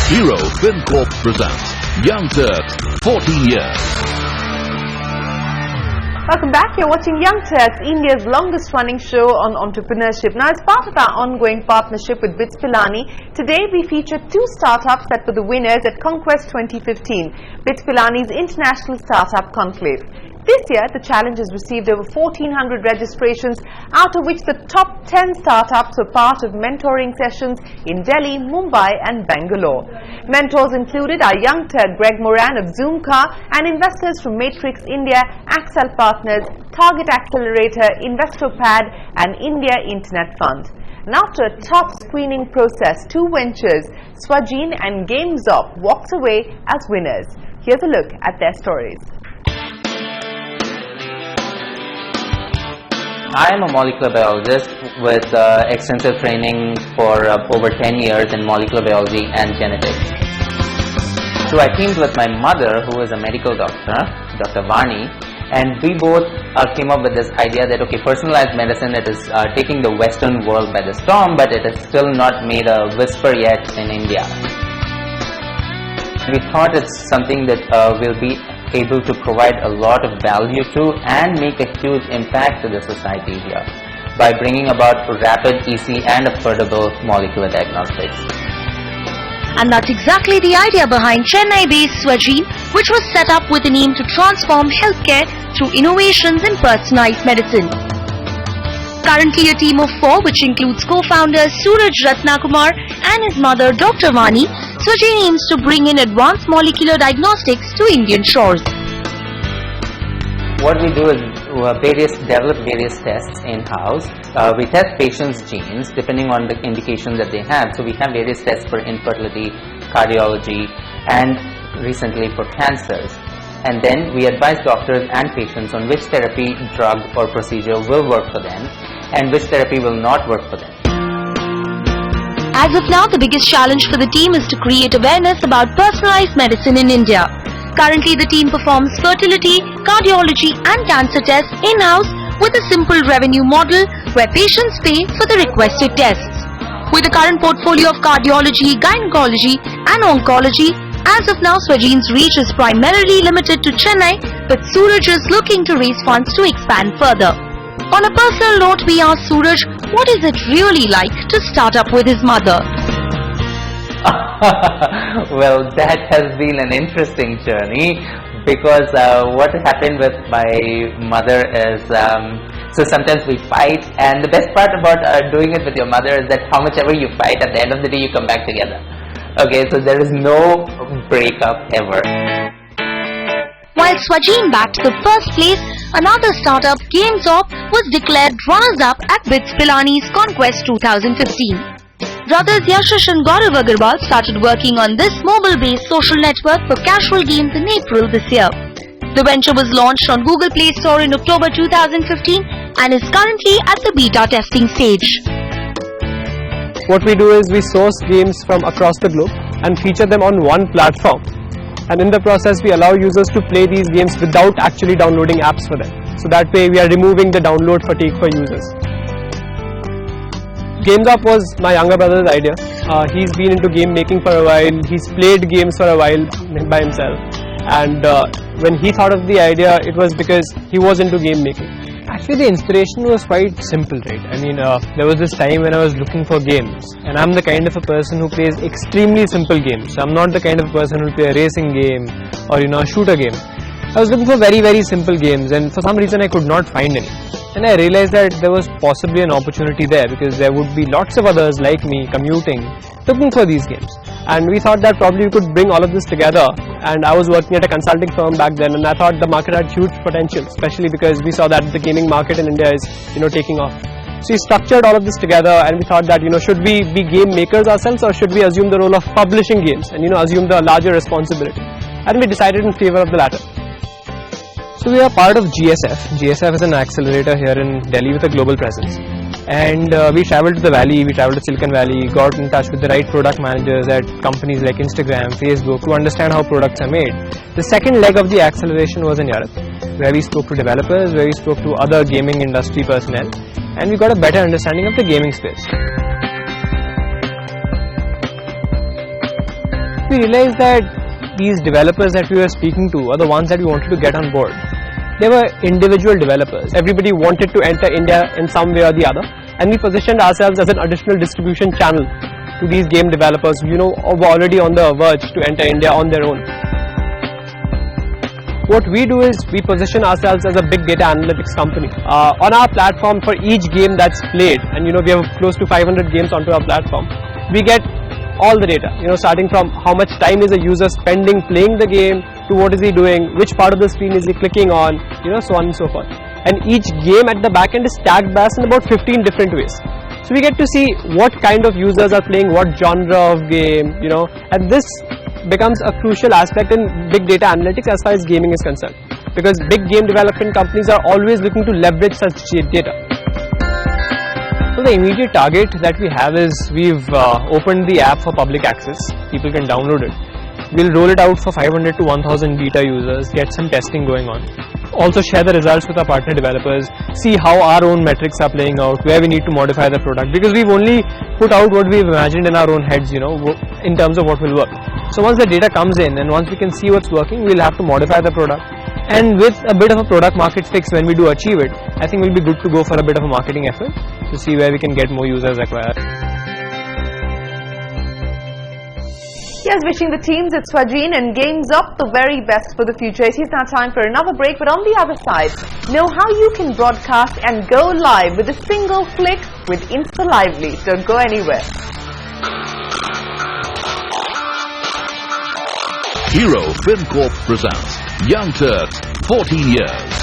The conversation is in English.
Hero Film Corp presents Young Turks, 14 years. Welcome back. You're watching Young Turks, India's longest running show on entrepreneurship. Now, as part of our ongoing partnership with Pillani, today we feature two startups that were the winners at Conquest 2015, Pillani's International Startup Conclave. This year, the challenge has received over 1,400 registrations, out of which the top 10 startups were part of mentoring sessions in Delhi, Mumbai and Bangalore. Mentors included our young Turk Greg Moran of Zoomcar and investors from Matrix India, Accel Partners, Target Accelerator, Investopad and India Internet Fund. And after a tough screening process, two ventures, Swagene and GameZop, walked away as winners. Here's a look at their stories. I am a molecular biologist with extensive training for over 10 years in molecular biology and genetics. So I teamed with my mother, who is a medical doctor, Dr. Vani, and we both came up with this idea that, okay, personalized medicine, it is taking the Western world by the storm, but it has still not made a whisper yet in India. We thought it's something that will be able to provide a lot of value to and make a huge impact to the society here by bringing about rapid, easy and affordable molecular diagnostics. And that's exactly the idea behind Chennai-based Swagene, which was set up with an aim to transform healthcare through innovations in personalized medicine. Currently a team of 4, which includes co-founders SOORAJ RATNAKUMAR and his mother Dr. Vani, Swagene aims to bring in advanced molecular diagnostics to Indian shores. What we do is develop various tests in-house. We test patients' genes depending on the indication that they have. So we have various tests for infertility, cardiology and recently for cancers. And then we advise doctors and patients on which therapy, drug or procedure will work for them and which therapy will not work for them. As of now, the biggest challenge for the team is to create awareness about personalized medicine in India. Currently, the team performs fertility, cardiology and cancer tests in-house with a simple revenue model where patients pay for the requested tests. With a current portfolio of cardiology, gynecology and oncology, as of now, Swagene's reach is primarily limited to Chennai, but Sooraj is looking to raise funds to expand further. On a personal note, we asked Sooraj what is it really like to start up with his mother. Well, that has been an interesting journey because what happened with my mother is, so sometimes we fight, and the best part about doing it with your mother is that how much ever you fight, at the end of the day you come back together. Okay, so there is no breakup ever. While Swagene backed the first place, another startup, GameZop, was declared runners-up at Pillani's Conquest 2015. Brothers YASHASH and GAURAV started working on this mobile-based social network for casual games in April this year. The venture was launched on Google Play Store in October 2015 and is currently at the beta testing stage. What we do is we source games from across the globe and feature them on one platform. And in the process, we allow users to play these games without actually downloading apps for them. So that way, we are removing the download fatigue for users. GameZop was my younger brother's idea. He's been into game making for a while. He's played games for a while by himself. And when he thought of the idea, it was because he was into game making. Actually, the inspiration was quite simple, right? I mean, there was this time when I was looking for games, and I'm the kind of a person who plays extremely simple games. So I'm not the kind of person who will play a racing game or a shooter game. I was looking for very, very simple games, and for some reason I could not find any. And I realized that there was possibly an opportunity there because there would be lots of others like me commuting, looking for these games. And we thought that probably we could bring all of this together. And I was working at a consulting firm back then, and I thought the market had huge potential, especially because we saw that the gaming market in India is, taking off. So we structured all of this together, and we thought that, should we be game makers ourselves, or should we assume the role of publishing games and, assume the larger responsibility? And we decided in favor of the latter. So we are part of GSF. GSF is an accelerator here in Delhi with a global presence. And we traveled to the valley, we traveled to Silicon Valley, got in touch with the right product managers at companies like Instagram, Facebook to understand how products are made. The second leg of the acceleration was in Europe, where we spoke to developers, where we spoke to other gaming industry personnel, and we got a better understanding of the gaming space. we realized that these developers that we were speaking to are the ones that we wanted to get on board. They were individual developers. Everybody wanted to enter India in some way or the other, and we positioned ourselves as an additional distribution channel to these game developers, you know, were already on the verge to enter India on their own. What we do is we position ourselves as a big data analytics company. On our platform, for each game that's played, and you know, we have close to 500 games onto our platform, we get all the data, you know, starting from how much time is a user spending playing the game, to what is he doing, which part of the screen is he clicking on, you know, so on and so forth. And each game at the back end is tagged by us in about 15 different ways. So we get to see what kind of users are playing what genre of game, you know, and this becomes a crucial aspect in big data analytics as far as gaming is concerned, because big game development companies are always looking to leverage such data. So the immediate target that we have is we've opened the app for public access. People can download it. We'll roll it out for 500 to 1000 beta users, get some testing going on. Also share the results with our partner developers, see how our own metrics are playing out, where we need to modify the product, because we've only put out what we've imagined in our own heads, you know, in terms of what will work. So once the data comes in and once we can see what's working, we'll have to modify the product. And with a bit of a product market fix, when we do achieve it, I think we'll be good to go for a bit of a marketing effort to see where we can get more users acquired. Yes, wishing the teams at Swagene and GameZop the very best for the future. It is now time for another break, but on the other side, know how you can broadcast and go live with a single click with Insta Lively. Don't go anywhere. Hero Film Corp presents Young Turks 14 Years.